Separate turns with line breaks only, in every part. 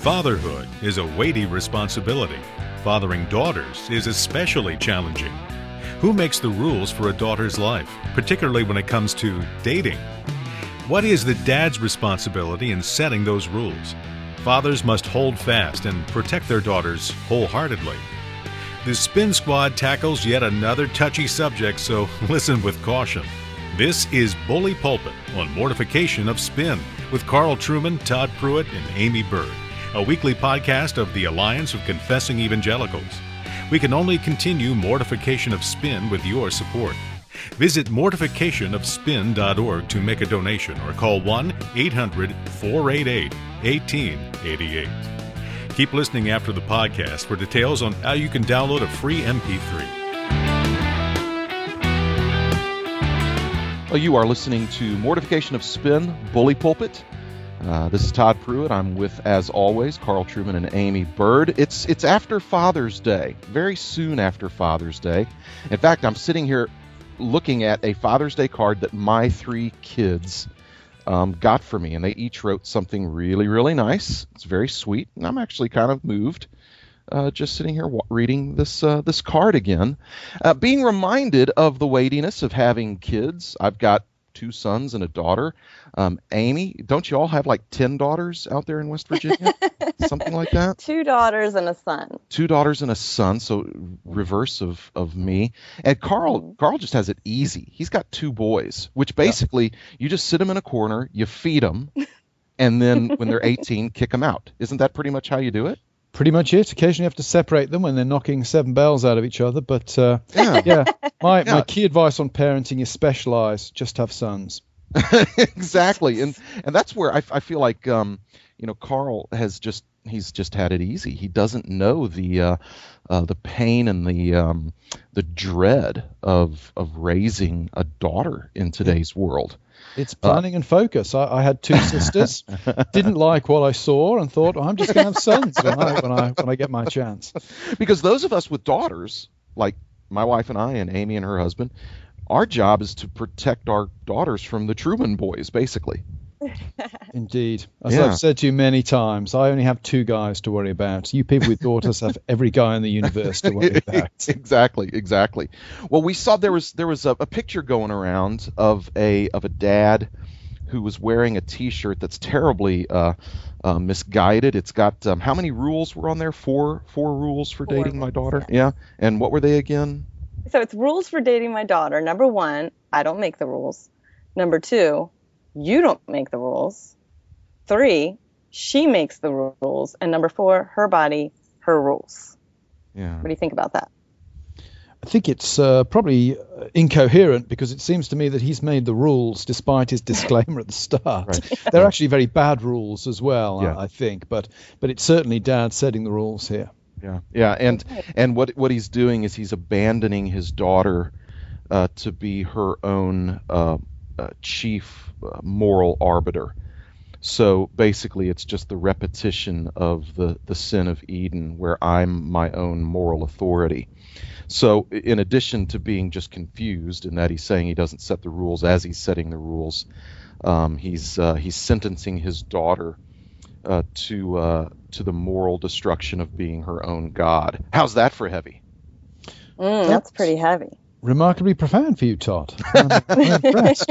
Fatherhood is a weighty responsibility. Fathering daughters is especially challenging. Who makes the rules for a daughter's life, particularly when it comes to dating? What is the dad's responsibility in setting those rules? Fathers must hold fast and protect their daughters wholeheartedly. The Spin Squad tackles yet another touchy subject, so listen with caution. This is Bully Pulpit on Mortification of Spin with Carl Trueman, Todd Pruitt, and Amy Bird, a weekly podcast of the Alliance of Confessing Evangelicals. We can only continue Mortification of Spin with your support. Visit mortificationofspin.org to make a donation or call 1-800-488-1888. Keep listening after the podcast for details on how you can download a free MP3.
Well, you are listening to Mortification of Spin, Bully Pulpit. This is Todd Pruitt. I'm with, as always, Carl Trueman and Amy Bird. It's after Father's Day, very soon after Father's Day. In fact, I'm sitting here looking at a Father's Day card that my three kids got for me, and they each wrote something really, really nice. It's very sweet, and I'm actually kind of moved just sitting here reading this card again. Being reminded of the weightiness of having kids. I've got 2 sons and a daughter. Amy, don't you all have like 10 daughters out there in West Virginia? Something like that?
2 daughters and a son.
2 daughters and a son, so reverse of me. And Carl just has it easy. He's got 2 boys, which basically you just sit them in a corner, you feed them, and then when they're 18, kick them out. Isn't that pretty much how you do it?
Pretty much it. Occasionally you have to separate them when they're knocking 7 bells out of each other. But my key advice on parenting is specialize. Just have sons.
Exactly. And that's where I feel like, Carl has he's just had it easy. He doesn't know the pain and the dread of raising a daughter in today's world.
It's planning and focus. I had 2 sisters, didn't like what I saw, and thought, I'm just going to have sons when I get my chance.
Because those of us with daughters, like my wife and I and Amy and her husband, our job is to protect our daughters from the Truman boys, basically.
Indeed. As I've said to you many times, I only have 2 guys to worry about. You people with daughters have every guy in the universe to worry about.
Exactly. Well, we saw there was a picture going around of a dad who was wearing a T-shirt that's terribly misguided. It's got how many rules were on there? 4 rules for dating my daughter. Yeah. And what were they again?
So it's rules for dating my daughter. Number 1, I don't make the rules. Number 2, you don't make the rules. 3, she makes the rules. And number 4, her body, her rules.
Yeah.
What do you think about that?
I think it's probably incoherent, because it seems to me that he's made the rules despite his disclaimer at the start. Right. They're actually very bad rules as well, I think. But it's certainly Dad setting the rules here.
Yeah. And what he's doing is he's abandoning his daughter to be her own chief moral arbiter. So basically it's just the repetition of the sin of Eden, where I'm my own moral authority. So in addition to being just confused in that he's saying he doesn't set the rules as he's setting the rules, he's sentencing his daughter to the moral destruction of being her own God. How's that for heavy?
That's pretty heavy.
Remarkably profound for you, Todd. I'm impressed.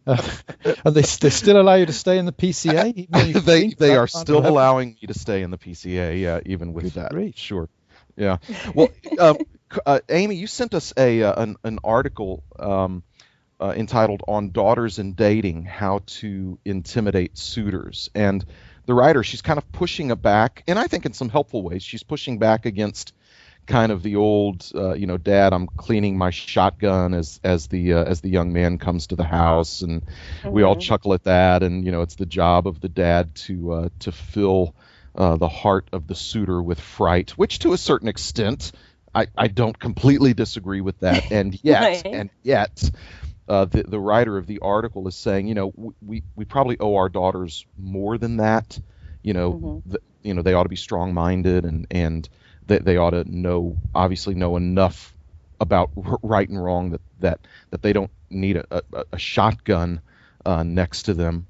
And they still allow you to stay in the PCA?
They are still allowing me to stay in the PCA, even with that.
Great.
Sure. Yeah. Well, Amy, you sent us an article entitled "On Daughters and Dating: How to Intimidate Suitors," and the writer, she's kind of pushing back, and I think in some helpful ways, she's pushing back against kind of the old, Dad, I'm cleaning my shotgun as the young man comes to the house, and we all chuckle at that, and it's the job of the dad to fill the heart of the suitor with fright, which to a certain extent, I don't completely disagree with that, and yet, the writer of the article is saying, we probably owe our daughters more than that. They ought to be strong-minded, and they ought to obviously know enough about right and wrong that they don't need a shotgun next to them.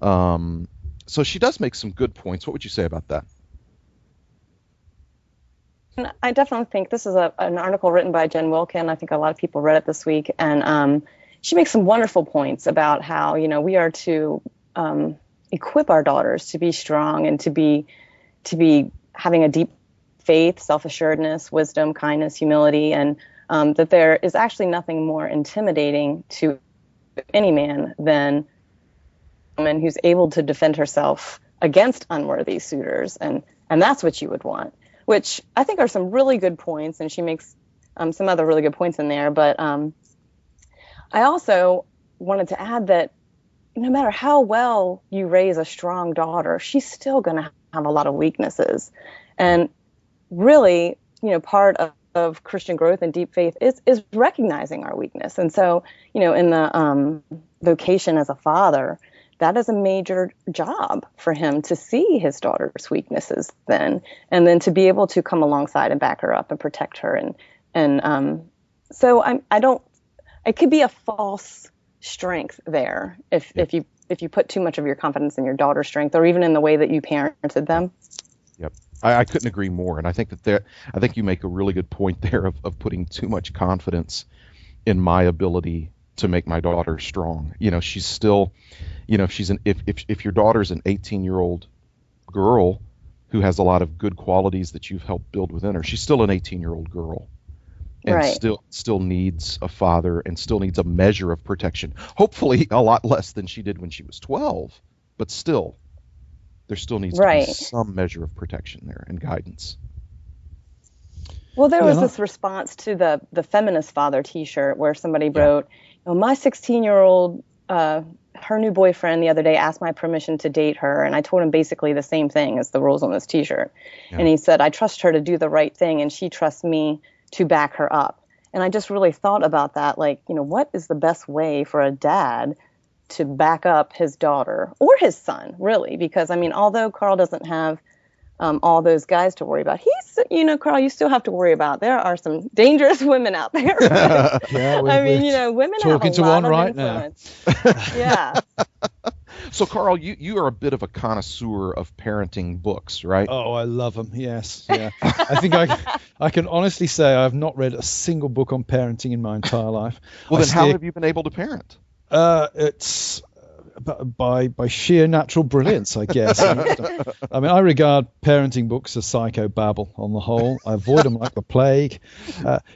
So she does make some good points. What would you say about that?
And I definitely think this is an article written by Jen Wilkin. I think a lot of people read it this week, and she makes some wonderful points about how we are to equip our daughters to be strong and to be having a deep faith, self-assuredness, wisdom, kindness, humility, and that there is actually nothing more intimidating to any man than a woman who's able to defend herself against unworthy suitors, and that's what you would want. Which I think are some really good points, and she makes some other really good points in there. But I also wanted to add that no matter how well you raise a strong daughter, she's still going to have a lot of weaknesses. And really, part of Christian growth and deep faith is recognizing our weakness. And so, in the vocation as a father, that is a major job for him to see his daughter's weaknesses and then to be able to come alongside and back her up and protect her. So it could be a false strength there if you put too much of your confidence in your daughter's strength or even in the way that you parented them.
Yep. I couldn't agree more. And I think I think you make a really good point there of putting too much confidence in my ability to make my daughter strong. She's still, if your daughter's an 18-year-old girl who has a lot of good qualities that you've helped build within her, she's still an 18-year-old girl and
right.
still needs a father and still needs a measure of protection. Hopefully a lot less than she did when she was 12, but still there still needs to be some measure of protection there and guidance.
Well, there was this response to the Feminist Father T-shirt where somebody wrote, my 16-year-old, her new boyfriend the other day asked my permission to date her, and I told him basically the same thing as the rules on this T-shirt. Yeah. And he said, I trust her to do the right thing, and she trusts me to back her up. And I just really thought about that, what is the best way for a dad to back up his daughter or his son, really? Because, although Carl doesn't have all those guys to worry about, Carl, you still have to worry about. There are some dangerous women out there. Right? Women
talking
have a
to
lot
one
of
right
influence.
now.
Yeah.
So, Carl, you are a bit of a connoisseur of parenting books, right?
Oh, I love them. Yes. Yeah. I think I can honestly say I've not read a single book on parenting in my entire life.
Well, how have you been able to parent?
It's by sheer natural brilliance, I guess. I regard parenting books as psychobabble on the whole. I avoid them like the plague.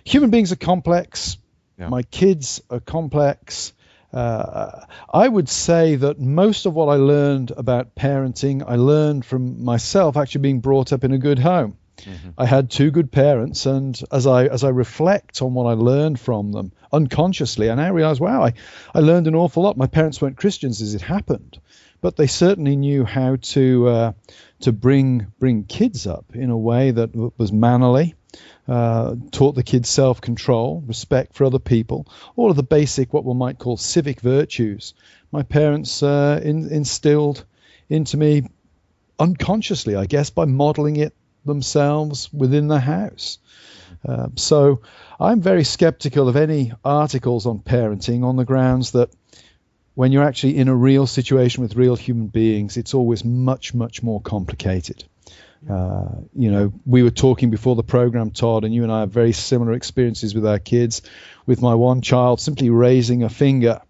Human beings are complex. Yeah. My kids are complex. I would say that most of what I learned about parenting, I learned from myself actually being brought up in a good home. Mm-hmm. I had two good parents, and as I reflect on what I learned from them unconsciously, I now realize, wow, I learned an awful lot. My parents weren't Christians as it happened, but they certainly knew how to bring kids up in a way that was mannerly, taught the kids self-control, respect for other people, all of the basic, what one might call civic virtues. My parents instilled into me unconsciously, I guess, by modeling it themselves within the house. So I'm very skeptical of any articles on parenting on the grounds that when you're actually in a real situation with real human beings, it's always much, much more complicated. We were talking before the program, Todd, and you and I have very similar experiences with our kids. With my one child, simply raising a finger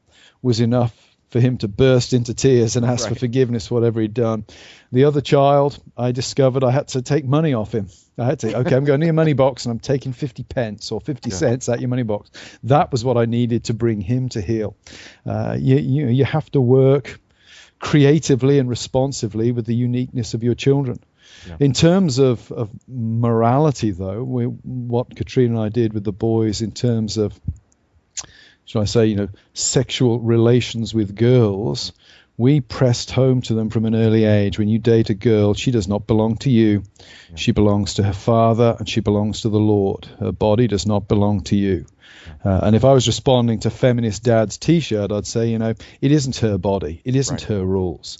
was enough for him to burst into tears and ask for forgiveness for whatever he'd done. The other child, I discovered I had to take money off him. I had to, I'm going to your money box and I'm taking 50 pence or 50 cents out your money box. That was what I needed to bring him to heel. You have to work creatively and responsively with the uniqueness of your children. Yeah. In terms of morality, though, what Katrina and I did with the boys in terms of, shall I say, sexual relations with girls, we pressed home to them from an early age, when you date a girl, she does not belong to you. Yeah. She belongs to her father and she belongs to the Lord. Her body does not belong to you. And if I was responding to Feminist Dad's T-shirt, I'd say, it isn't her body. It isn't her rules.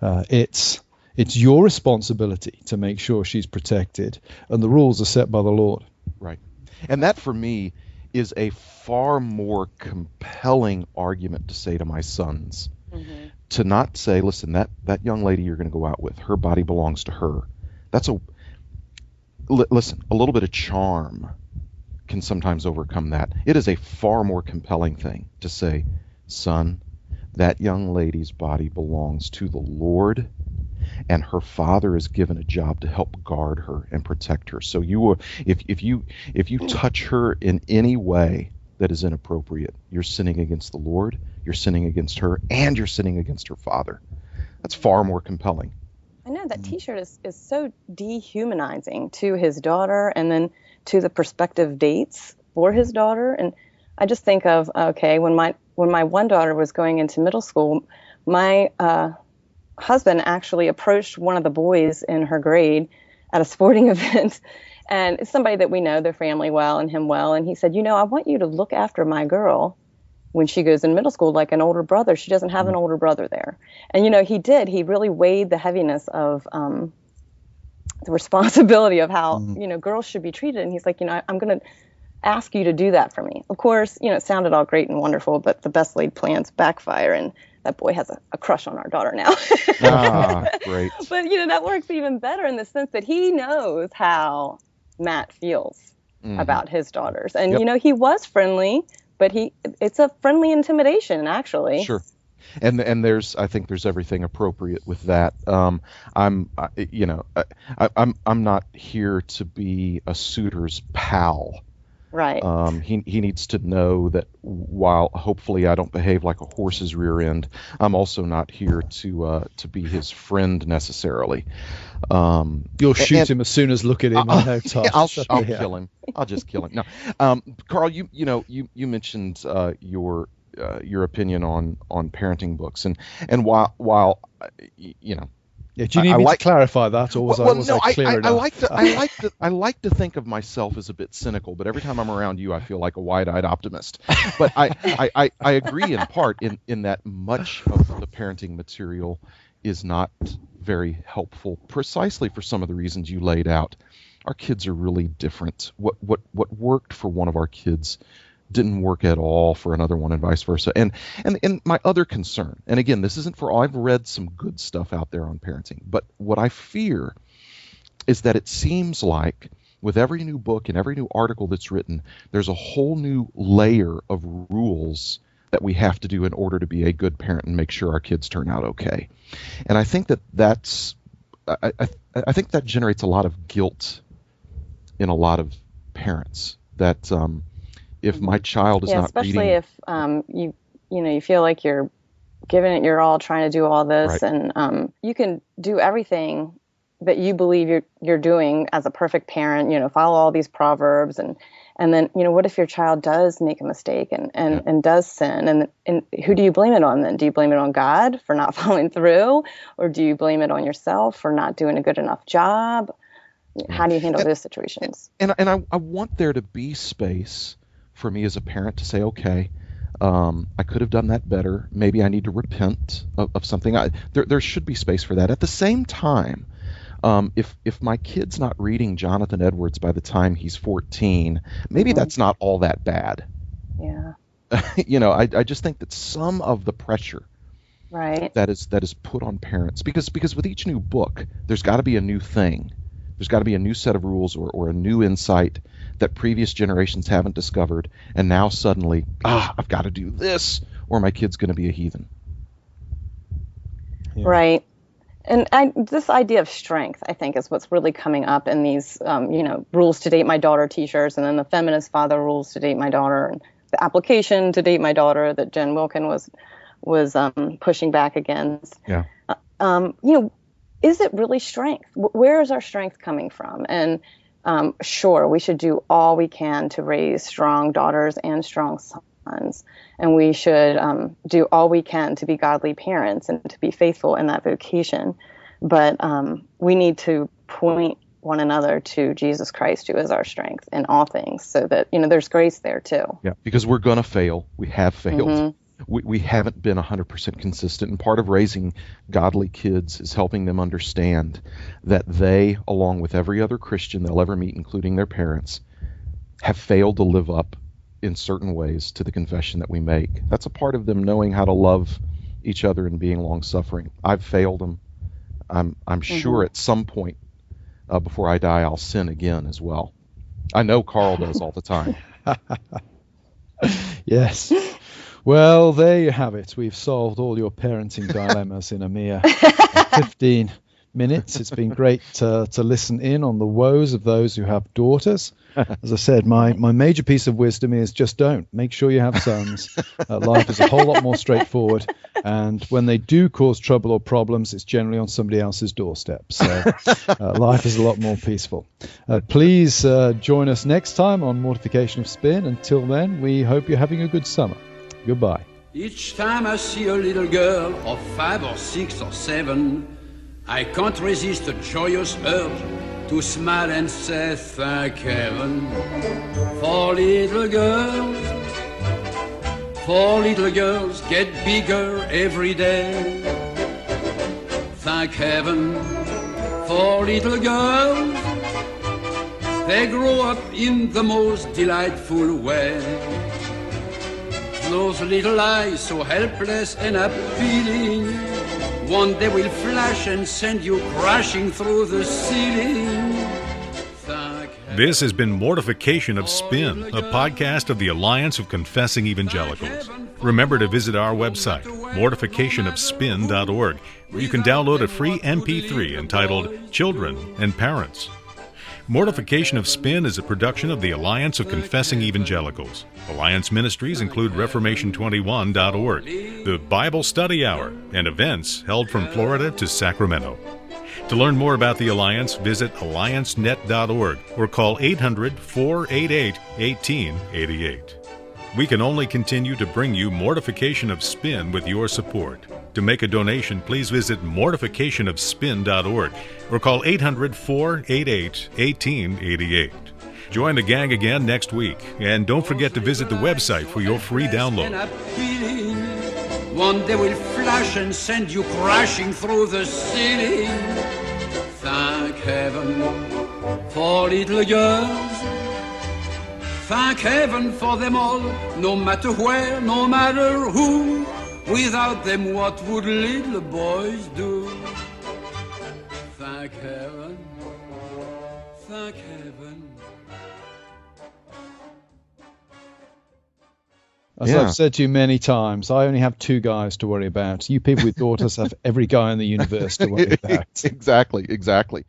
It's your responsibility to make sure she's protected, and the rules are set by the Lord.
Right. And that, for me, is a far more compelling argument to say to my sons. Mm-hmm. To not say, listen, that young lady you're going to go out with, her body belongs to her. listen, a little bit of charm can sometimes overcome that. It is a far more compelling thing to say, son, that young lady's body belongs to the Lord, and her father is given a job to help guard her and protect her. So if you touch her in any way that is inappropriate, you're sinning against the Lord, you're sinning against her, and you're sinning against her father. That's far more compelling.
I know that T-shirt is so dehumanizing to his daughter, and then to the prospective dates for his daughter. And I just think of, okay, when my one daughter was going into middle school, my husband actually approached one of the boys in her grade at a sporting event, and it's somebody that we know their family well and him well, and he said, I want you to look after my girl when she goes in middle school like an older brother. She doesn't have an older brother there. And, he did. He really weighed the heaviness of the responsibility of how, girls should be treated. And he's like, I'm going to ask you to do that for me. Of course, it sounded all great and wonderful, but the best laid plans backfire. And that boy has a crush on our daughter now.
Great.
But, that works even better in the sense that he knows how Matt feels about his daughters. And, he was friendly, but it's a friendly intimidation, actually.
Sure. And I think there's everything appropriate with that. I'm not here to be a suitor's pal.
Right.
He needs to know that while hopefully I don't behave like a horse's rear end, I'm also not here to be his friend necessarily.
You'll shoot him as soon as look at him. I know, Tosh.
I'll kill him. I'll just kill him. No, Carl, you mentioned your opinion on parenting books, and while
Yeah, do you need me to clarify that, or was I clear enough?
I like to think of myself as a bit cynical, but every time I'm around you, I feel like a wide-eyed optimist. But I agree in part in that much of the parenting material is not very helpful, precisely for some of the reasons you laid out. Our kids are really different. What worked for one of our kids didn't work at all for another one, and vice versa. And my other concern, and again, this isn't for all, I've read some good stuff out there on parenting, but what I fear is that it seems like with every new book and every new article that's written, there's a whole new layer of rules that we have to do in order to be a good parent and make sure our kids turn out okay. And I think I think that generates a lot of guilt in a lot of parents, that if my child is not reading,
especially if you feel like you're giving it your all, trying to do all this, right, and you can do everything that you believe you're doing as a perfect parent, follow all these proverbs, and then what if your child does make a mistake and does sin, and who do you blame it on then? Do you blame it on God for not following through, or do you blame it on yourself for not doing a good enough job? How do you handle those situations? And
I want there to be space for me as a parent to say, okay, I could have done that better. Maybe I need to repent of something. There should be space for that. At the same time, if my kid's not reading Jonathan Edwards by the time he's 14, maybe that's not all that bad.
Yeah.
I just think that some of the pressure,
right,
that is put on parents, because with each new book, there's got to be a new thing. There's got to be a new set of rules or a new insight that previous generations haven't discovered, and now suddenly, I've got to do this, or my kid's going to be a heathen.
Yeah. Right. And this idea of strength, I think, is what's really coming up in these, rules to date my daughter T-shirts, and then the feminist father rules to date my daughter, and the application to date my daughter that Jen Wilkin was pushing back against.
Yeah.
Is it really strength? Where is our strength coming from? And sure, we should do all we can to raise strong daughters and strong sons. And we should do all we can to be godly parents and to be faithful in that vocation. But we need to point one another to Jesus Christ, who is our strength in all things, so that, there's grace there too.
Yeah, because we're going to fail. We have failed. Mm-hmm. We haven't been 100% consistent, and part of raising godly kids is helping them understand that they, along with every other Christian they'll ever meet, including their parents, have failed to live up in certain ways to the confession that we make. That's a part of them knowing how to love each other and being long-suffering. I've failed them. I'm sure at some point before I die, I'll sin again as well. I know Carl does all the time.
Yes. Well, there you have it. We've solved all your parenting dilemmas in a mere 15 minutes. It's been great to listen in on the woes of those who have daughters. As I said, my major piece of wisdom is just don't. Make sure you have sons. Life is a whole lot more straightforward. And when they do cause trouble or problems, it's generally on somebody else's doorstep. So life is a lot more peaceful. Please join us next time on Mortification of Spin. Until then, we hope you're having a good summer. Goodbye.
Each time I see a little girl of 5 or 6 or 7, I can't resist a joyous urge to smile and say thank heaven for little girls. For little girls get bigger every day. Thank heaven for little girls. They grow up in the most delightful way. Those little eyes so helpless and appealing, one day will flash and send you crashing through the ceiling.
This has been Mortification of Spin, a podcast of the Alliance of Confessing Evangelicals. Remember to visit our website, mortificationofspin.org, where you can download a free MP3 entitled Children and Parents. Mortification of Spin is a production of the Alliance of Confessing Evangelicals. Alliance ministries include Reformation21.org, the Bible Study Hour, and events held from Florida to Sacramento. To learn more about the Alliance, visit alliancenet.org or call 800-488-1888. We can only continue to bring you Mortification of Spin with your support. To make a donation, please visit mortificationofspin.org or call 800-488-1888. Join the gang again next week, and don't forget to visit the website for your free download.
One day will flash and send you crashing through the ceiling. Thank heaven for little girls. Thank heaven for them all, no matter where, no matter who. Without them, what would little boys do? Thank heaven, thank heaven.
As I've said to you many times, I only have 2 guys to worry about. You people with daughters have every guy in the universe to worry about.
Exactly.